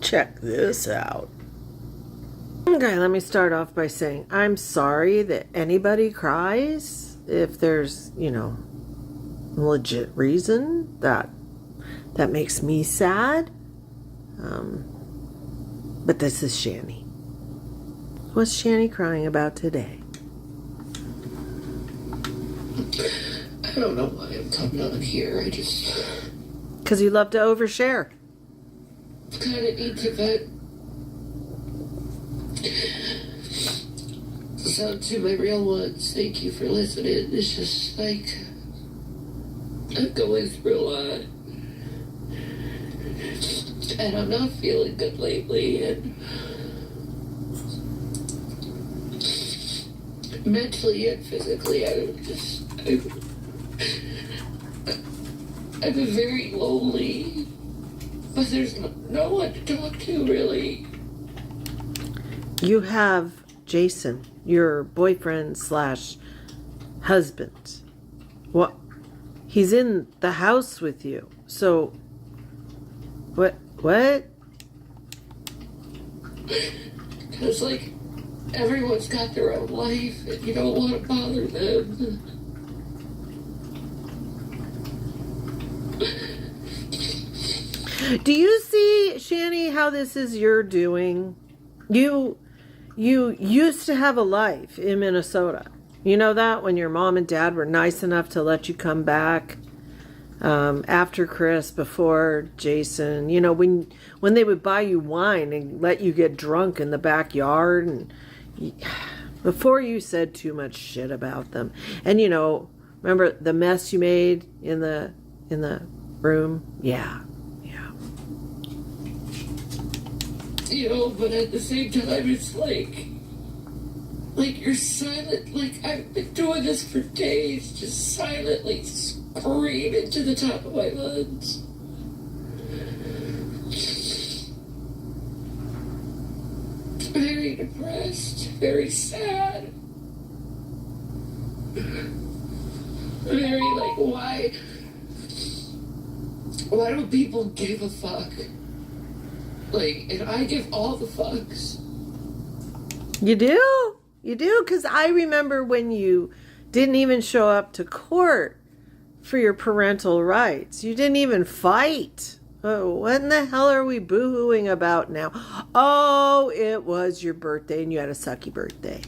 Check this out. Okay, let me start off by saying I'm sorry that anybody cries if there's, legit reason that makes me sad. But this is Shani. What's Shani crying about today? I don't know why I'm coming on here. I just... Because you love to overshare. kind of need to vent. So to my real ones, thank you for listening. It's just like I'm going through a lot, and I'm not feeling good lately, and mentally and physically, I've been very lonely, but there's no one to talk to, really. You have Jason, your boyfriend / husband. What? He's in the house with you. So, what? Because, like, everyone's got their own life, and you don't want to bother them. Do you see, Shani, how this is your doing? You used to have a life in Minnesota. You know that? When your mom and dad were nice enough to let you come back after Chris, before Jason. You know, when they would buy you wine and let you get drunk in the backyard, and before you said too much shit about them. And remember the mess you made in the room? Yeah. But at the same time, it's like you're silent. Like, I've been doing this for days, just silently screaming to the top of my lungs. Very depressed, very sad. Very like, why don't people give a fuck? Like, and I give all the fucks. You do? You do? Because I remember when you didn't even show up to court for your parental rights. You didn't even fight. Oh, what in the hell are we boo-hooing about now? Oh, it was your birthday and you had a sucky birthday.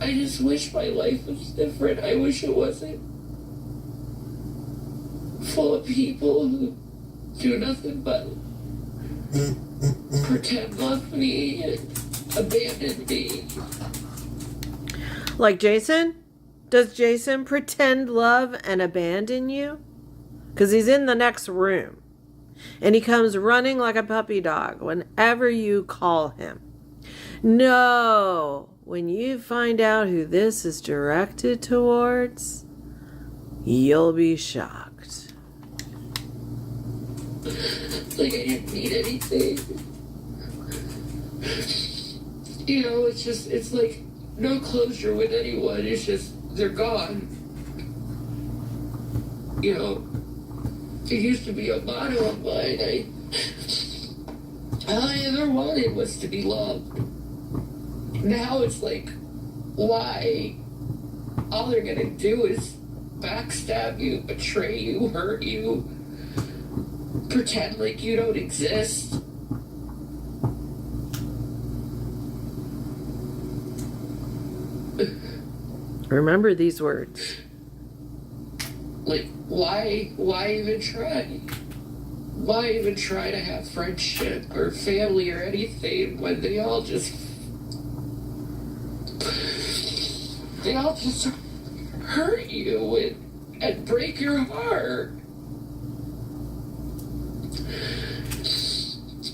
I just wish my life was different. I wish it wasn't full of people who do nothing but pretend love me and abandon me. Like Jason? Does Jason pretend love and abandon you? Because he's in the next room. And he comes running like a puppy dog whenever you call him. No. When you find out who this is directed towards, you'll be shocked. Like, I didn't need anything. It's like no closure with anyone. It's just, they're gone. It used to be a motto of mine. All I ever wanted was to be loved. Now it's like, why? All they're gonna do is backstab you, betray you, hurt you, pretend like you don't exist. Remember these words. Like, why even try? Why even try to have friendship or family or anything when they all just hurt you and break your heart.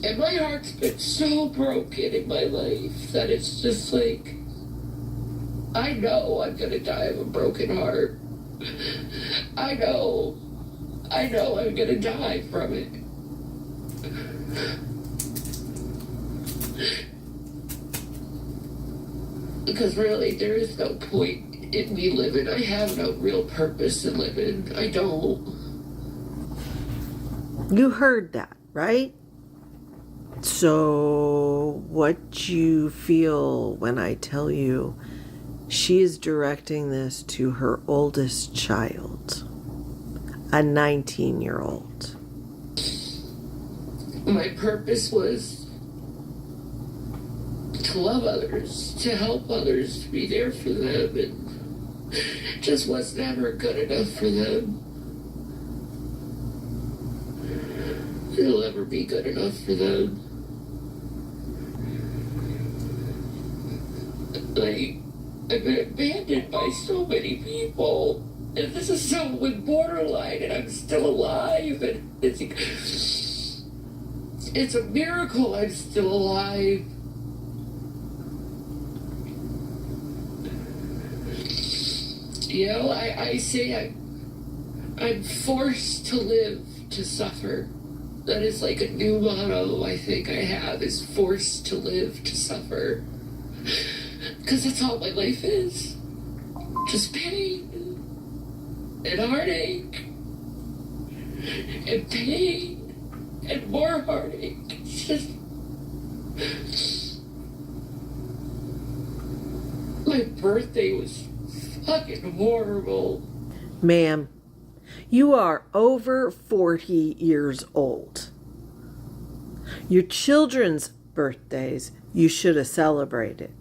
And my heart's been so broken in my life that it's just like, I know I'm gonna die of a broken heart. I know I'm gonna die from it. Because really, there is no point in me living. I have no real purpose in living. I don't. You heard that, right? So, what you feel when I tell you she is directing this to her oldest child, a 19-year-old? My purpose was to love others, to help others, to be there for them, and just was never good enough for them. It'll never be good enough for them. I've been abandoned by so many people, and this is so with borderline, and I'm still alive, and it's a miracle I'm still alive. You know, I say I'm forced to live to suffer. That is like a new motto I think I have, is forced to live to suffer. Because that's all my life is. Just pain and heartache and pain and more heartache. It's just... My birthday was fucking horrible. Ma'am, you are over 40 years old. Your children's birthdays you should have celebrated.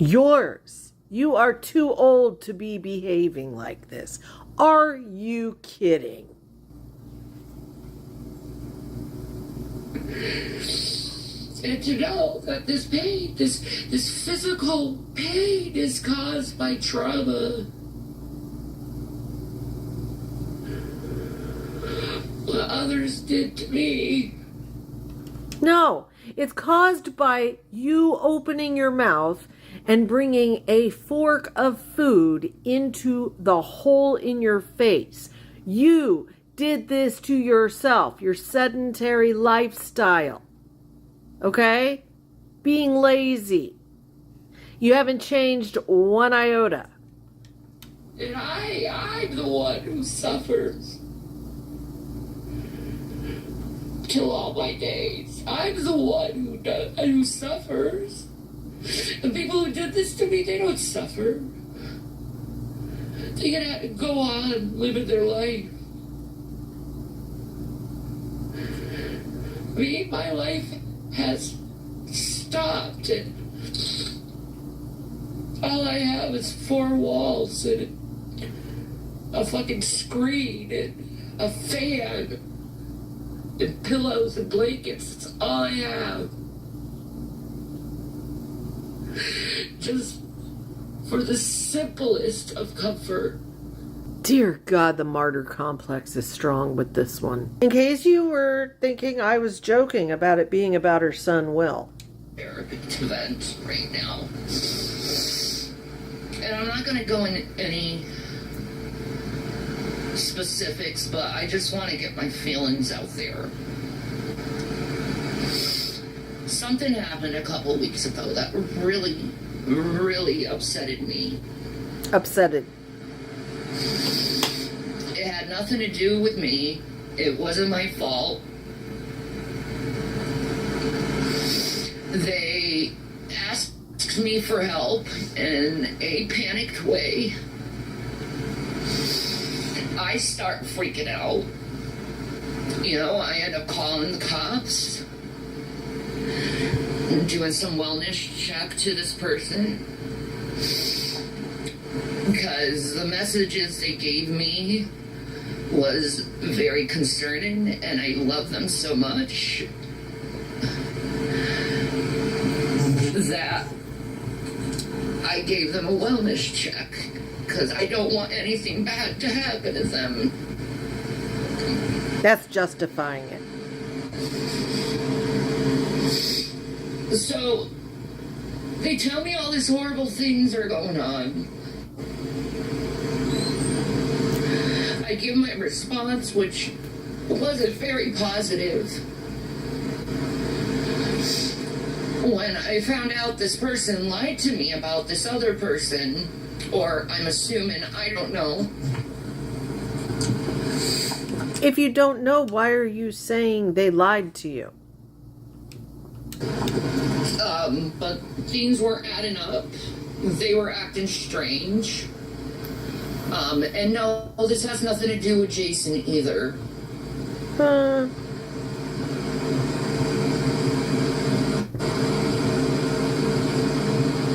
Yours, you are too old to be behaving like this. Are you kidding? And to know that this pain, this physical pain is caused by trauma. What others did to me. No, it's caused by you opening your mouth and bringing a fork of food into the hole in your face. You did this to yourself, your sedentary lifestyle. Okay? Being lazy. You haven't changed one iota. And I'm the one who suffers. Till all my days. I'm the one who suffers. The people who did this to me, they don't suffer. They gotta go on living their life. Me, my life has stopped, and all I have is four walls and a fucking screen and a fan and pillows and blankets. That's all I have. Just for the simplest of comfort. Dear God, the martyr complex is strong with this one. In case you were thinking I was joking about it being about her son, Will. To vent right now. And I'm not going to go into any specifics, but I just want to get my feelings out there. Something happened a couple weeks ago that really, really upsetted me. Upsetted. It had nothing to do with me. It wasn't my fault. They asked me for help in a panicked way. I start freaking out. You know, I end up calling the cops, doing some wellness check to this person, because the messages they gave me was very concerning, and I love them so much that I gave them a wellness check, because I don't want anything bad to happen to them. That's justifying it. So, they tell me all these horrible things are going on. I give my response, which wasn't very positive. when I found out this person lied to me about this other person, or I'm assuming, I don't know. If you don't know, why are you saying they lied to you? But things weren't adding up. They were acting strange. And no, this has nothing to do with Jason either.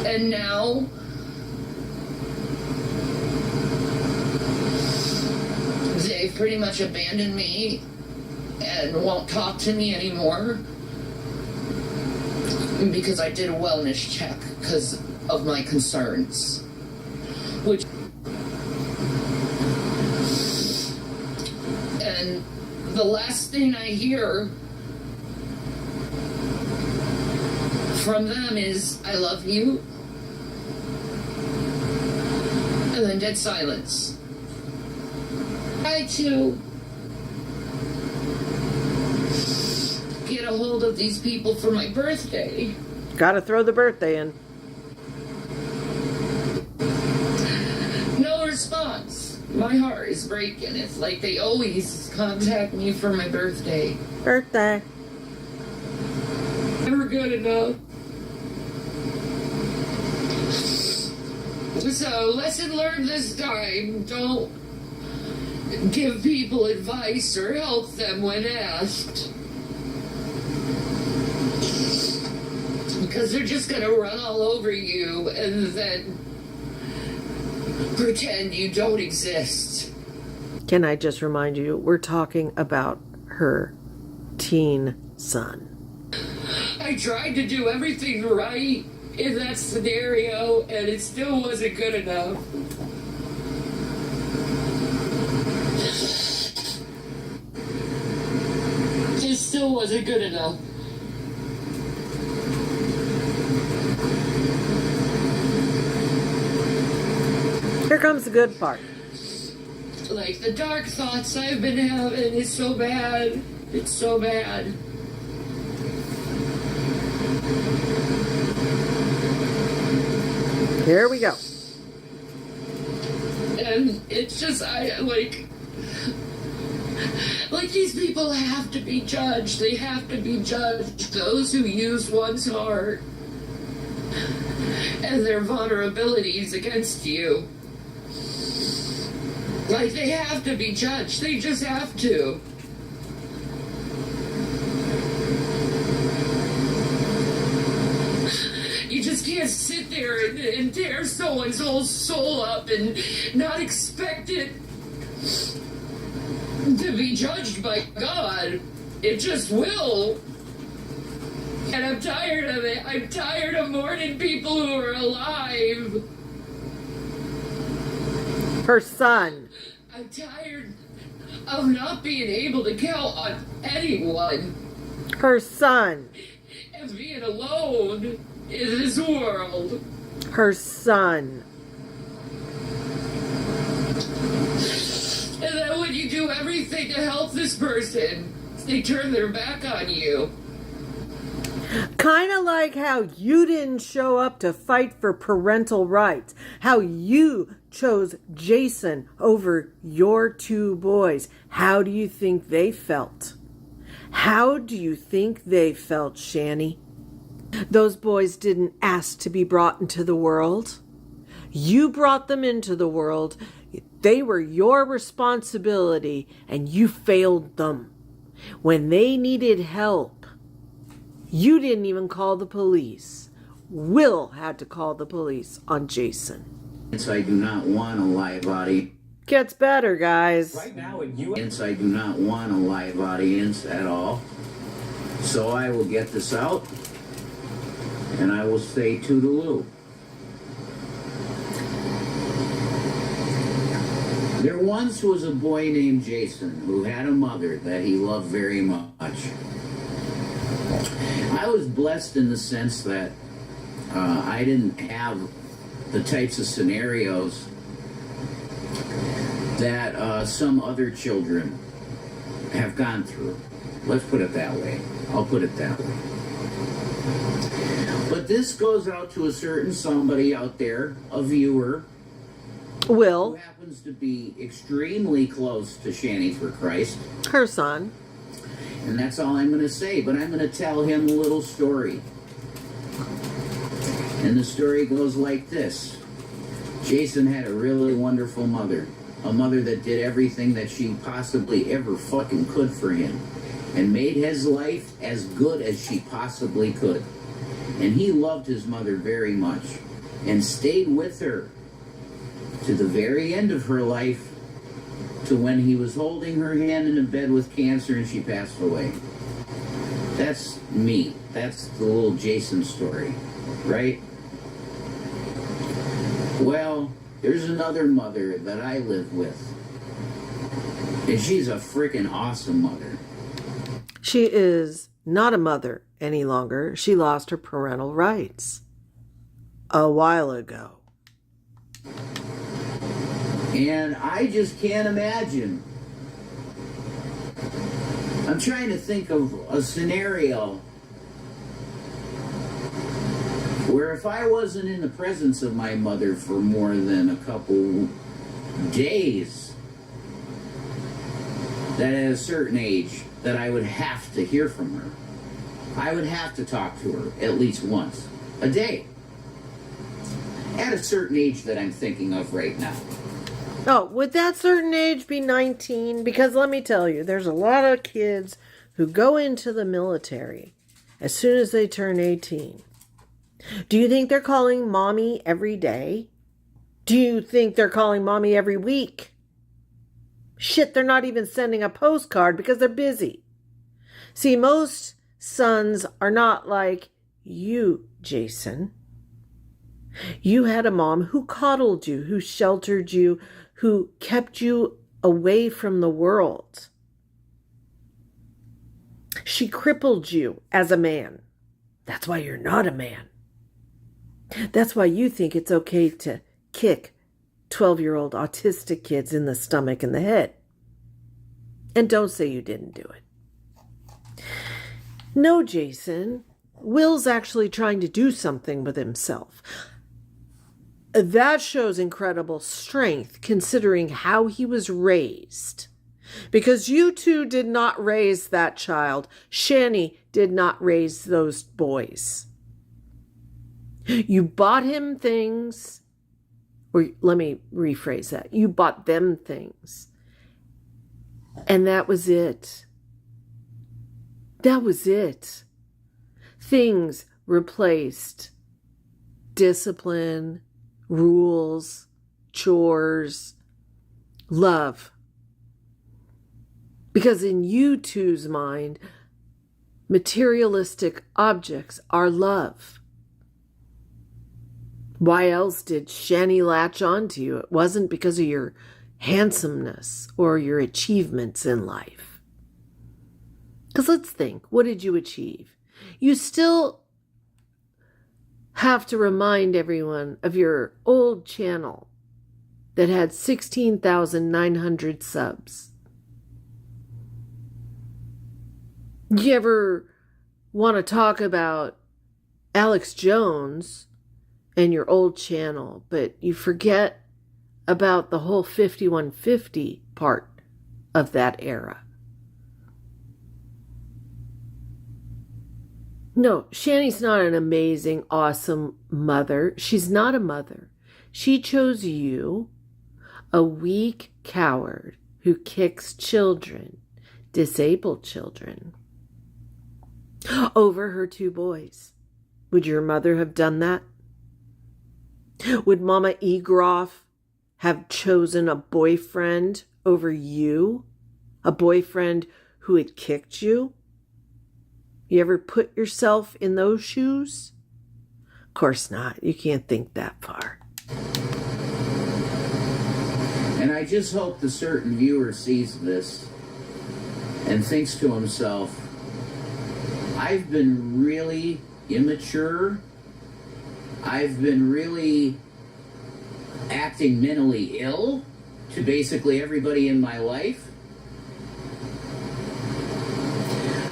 And now, they've pretty much abandoned me and won't talk to me anymore because I did a wellness check because of my concerns. Which, and the last thing I hear from them is, I love you, and then dead silence. Try to get a hold of these people for my birthday. Gotta throw the birthday in. No response. My heart is breaking. It's like they always contact me for my birthday. Birthday. Never good enough. So, lesson learned this time. Don't give people advice or help them when asked. Because they're just going to run all over you and then pretend you don't exist. Can I just remind you, we're talking about her teen son. I tried to do everything right in that scenario, and it still wasn't good enough. It still wasn't good enough. Here comes the good part. Like, the dark thoughts I've been having is so bad. It's so bad. Here we go. And it's just, like these people have to be judged. They have to be judged. Those who use one's heart and their vulnerabilities against you. Like, they have to be judged. They just have to. You just can't sit there and tear someone's whole soul up and not expect it to be judged by God. It just will. And I'm tired of it. I'm tired of mourning people who are alive. Her son. I'm tired of not being able to count on anyone. Her son. And being alone in this world. Her son. And then when you do everything to help this person, they turn their back on you. Kind of like how you didn't show up to fight for parental rights. How you chose Jason over your two boys. How do you think they felt? How do you think they felt, Shani? Those boys didn't ask to be brought into the world. You brought them into the world. They were your responsibility, and you failed them. When they needed help, you didn't even call the police. Will had to call the police on Jason. I do not want a live audience. Gets better, guys. Right now in U.S. I do not want a live audience at all. So I will get this out, and I will say toodaloo. There once was a boy named Jason who had a mother that he loved very much. I was blessed in the sense that I didn't have the types of scenarios that some other children have gone through. Let's put it that way. I'll put it that way. But this goes out to a certain somebody out there, a viewer, who Will, happens to be extremely close to Shani for Christ. her son. And that's all I'm going to say. But I'm going to tell him a little story. And the story goes like this. Jason had a really wonderful mother. A mother that did everything that she possibly ever fucking could for him. And made his life as good as she possibly could. And he loved his mother very much. And stayed with her to the very end of her life, to when he was holding her hand in a bed with cancer and she passed away. That's me. That's the little Jason story, right? Well, there's another mother that I live with. And she's a freaking awesome mother. She is not a mother any longer. She lost her parental rights a while ago. And I just can't imagine. I'm trying to think of a scenario where if I wasn't in the presence of my mother for more than a couple days, that at a certain age, that I would have to hear from her. I would have to talk to her at least once a day. At a certain age that I'm thinking of right now. Oh, would that certain age be 19? Because let me tell you, there's a lot of kids who go into the military as soon as they turn 18. Do you think they're calling mommy every day? Do you think they're calling mommy every week? Shit, they're not even sending a postcard because they're busy. See, most sons are not like you, Jason. You had a mom who coddled you, who sheltered you, who kept you away from the world. She crippled you as a man. That's why you're not a man. That's why you think it's okay to kick 12-year-old autistic kids in the stomach and the head. And don't say you didn't do it. No, Jason. Will's actually trying to do something with himself. That shows incredible strength considering how he was raised. Because you two did not raise that child. Shani did not raise those boys. You bought him things, or let me rephrase that. You bought them things. And that was it. That was it. Things replaced discipline, rules, chores, love. Because in you two's mind, materialistic objects are love. Why else did Shani latch onto you? It wasn't because of your handsomeness or your achievements in life. Because let's think, what did you achieve? You still have to remind everyone of your old channel that had 16,900 subs. You ever want to talk about Alex Jones and your old channel, but you forget about the whole 5150 part of that era. No, Shani's not an amazing, awesome mother. She's not a mother. She chose you, a weak coward who kicks children, disabled children, over her two boys. Would your mother have done that? Would Mama Egroff have chosen a boyfriend over you? A boyfriend who had kicked you? You ever put yourself in those shoes? Of course not. You can't think that far. And I just hope the certain viewer sees this and thinks to himself, I've been really immature. I've been really acting mentally ill to basically everybody in my life.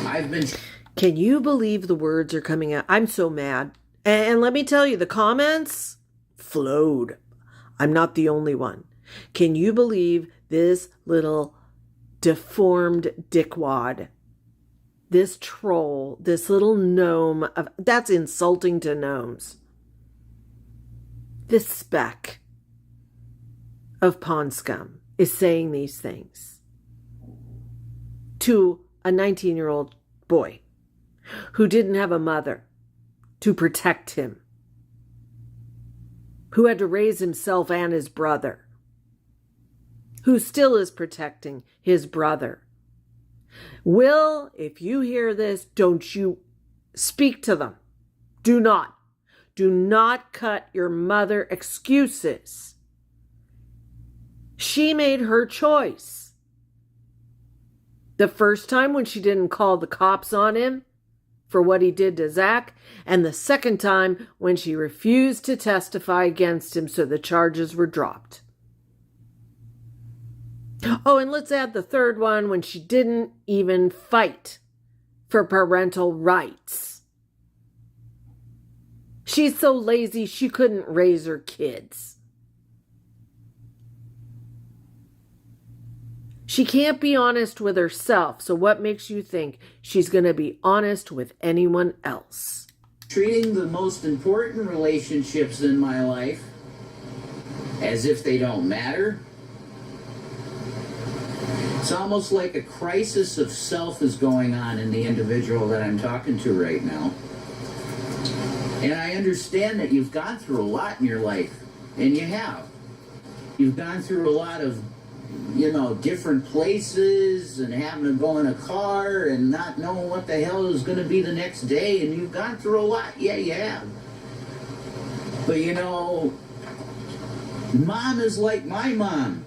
I've been... Can you believe the words are coming out? I'm so mad. And let me tell you, the comments flowed. I'm not the only one. Can you believe this little deformed dickwad, this troll, this little gnome of, that's insulting to gnomes. This speck of pond scum is saying these things to a 19-year-old boy who didn't have a mother to protect him, who had to raise himself and his brother, who still is protecting his brother. Will, if you hear this, don't you speak to them. Do not. Do not cut your mother excuses. She made her choice. The first time when she didn't call the cops on him for what he did to Zach, and the second time when she refused to testify against him, so the charges were dropped. Oh, and let's add the third one, when she didn't even fight for parental rights. She's so lazy she couldn't raise her kids. She can't be honest with herself, so what makes you think she's going to be honest with anyone else? Treating the most important relationships in my life as if they don't matter. It's almost like a crisis of self is going on in the individual that I'm talking to right now. And I understand that you've gone through a lot in your life, and you have. You've gone through a lot of, different places, and having to go in a car and not knowing what the hell is going to be the next day, and you've gone through a lot. Yeah, you have. But mom is like my mom.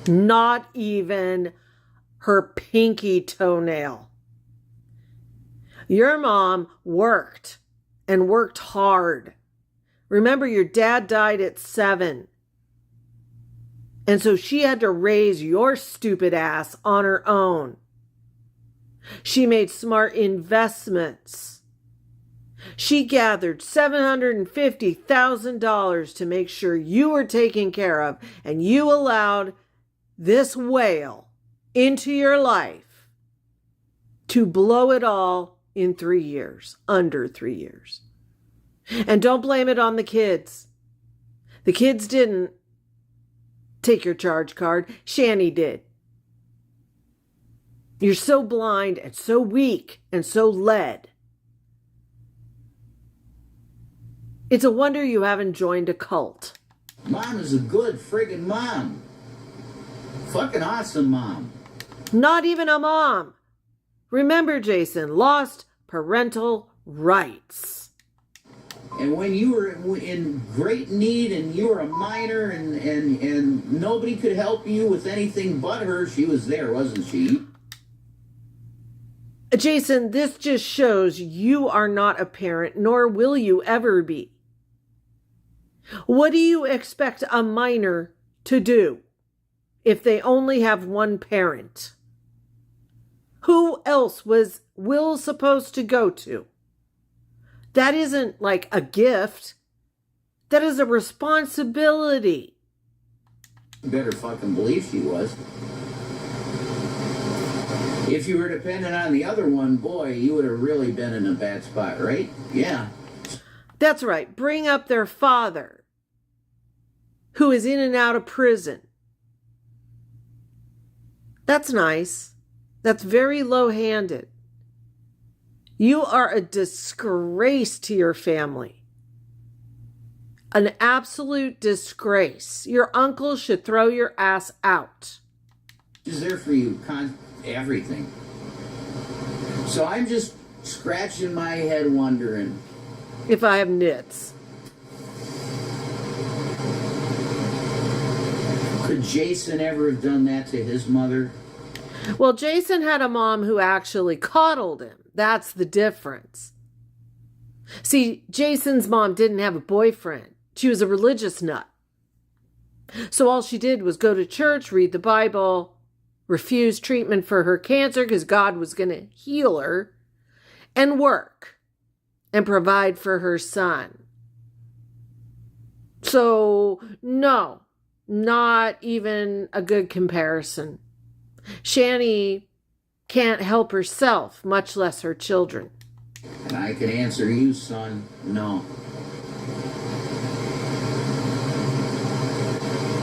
Not even her pinky toenail. Your mom worked and worked hard. Remember, your dad died at 7. And so she had to raise your stupid ass on her own. She made smart investments. She gathered $750,000 to make sure you were taken care of, and you allowed this whale into your life to blow it all in 3 years, under 3 years. And don't blame it on the kids. The kids didn't take your charge card. Shani did. You're so blind and so weak and so led. It's a wonder you haven't joined a cult. Mom is a good friggin' mom. Fucking awesome mom. Not even a mom. Remember, Jason, lost parental rights. And when you were in great need and you were a minor and nobody could help you with anything but her, she was there, wasn't she? Jason, this just shows you are not a parent, nor will you ever be. What do you expect a minor to do if they only have one parent? Who else was Will supposed to go to? That isn't like a gift. That is a responsibility. You better fucking believe she was. If you were dependent on the other one, boy, you would have really been in a bad spot, right? Yeah. That's right. Bring up their father, who is in and out of prison. That's nice. That's very low-handed. You are a disgrace to your family. An absolute disgrace. Your uncle should throw your ass out. She's there for you, everything. So I'm just scratching my head wondering. If I have nits. Could Jason ever have done that to his mother? Well, Jason had a mom who actually coddled him. That's the difference. See, Jason's mom didn't have a boyfriend. She was a religious nut. So all she did was go to church, read the Bible, refuse treatment for her cancer because God was going to heal her, and work. and provide for her son. So, no, not even a good comparison. Shani can't help herself, much less her children. And I can answer you, son, no.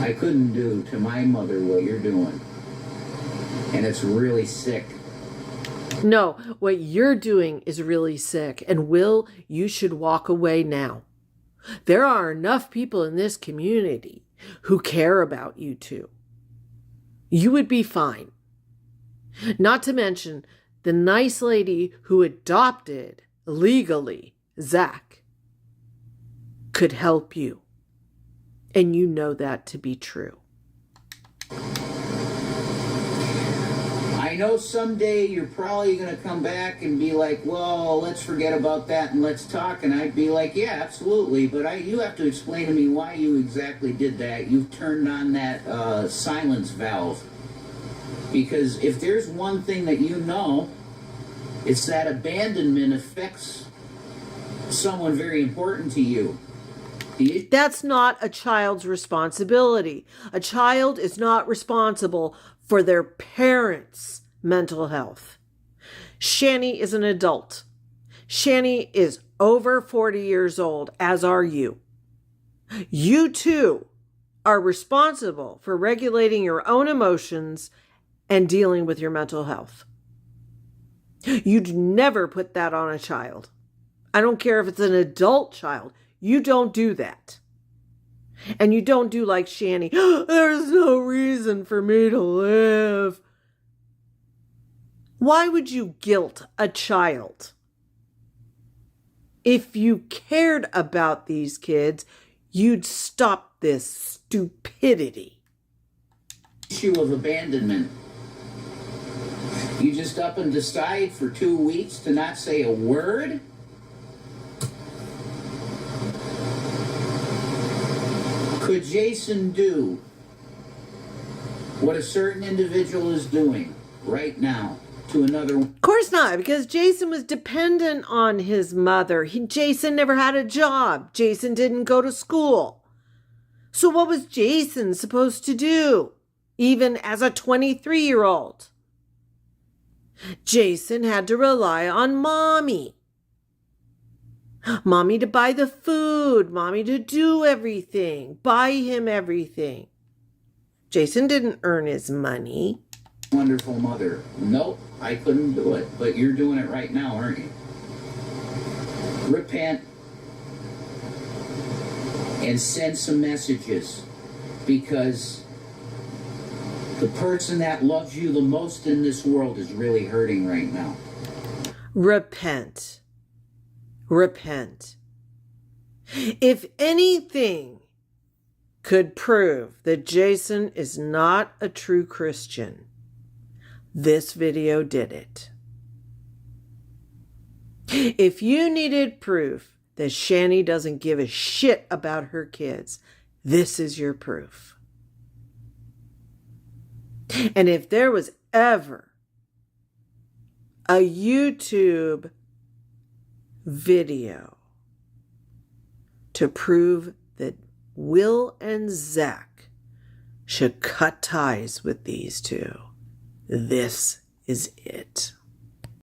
I couldn't do to my mother what you're doing. And it's really sick. No, what you're doing is really sick. And Will, you should walk away now. There are enough people in this community who care about you two. You would be fine. Not to mention the nice lady who adopted legally Zach could help you. And you know that to be true. I know someday you're probably going to come back and be like, well, let's forget about that and let's talk. And I'd be like, yeah, absolutely. But you have to explain to me why you exactly did that. You turned on that silence valve. Because if there's one thing that you know, it's that abandonment affects someone very important to you. That's not a child's responsibility. A child is not responsible for their parents' mental health. Shani is an adult. Shani is over 40 years old, as are you. You too are responsible for regulating your own emotions and dealing with your mental health. You'd never put that on a child. I don't care if it's an adult child. You don't do that. And you don't do like Shani. There's no reason for me to live. Why would you guilt a child? If you cared about these kids, you'd stop this stupidity. Issue of abandonment. You just up and decide for 2 weeks to not say a word? Could Jason do what a certain individual is doing right now to another? Of course not, because Jason was dependent on his mother. Jason never had a job. Jason didn't go to school. So what was Jason supposed to do, even as a 23-year-old? Jason had to rely on mommy. Mommy to buy the food, mommy to do everything, buy him everything. Jason didn't earn his money. Wonderful mother. Nope, I couldn't do it. But you're doing it right now, aren't you? Repent and send some messages, because the person that loves you the most in this world is really hurting right now. Repent. Repent. If anything could prove that Jason is not a true Christian, this video did it. If you needed proof that Shani doesn't give a shit about her kids, this is your proof. And if there was ever a YouTube video to prove that Will and Zach should cut ties with these two, this is it.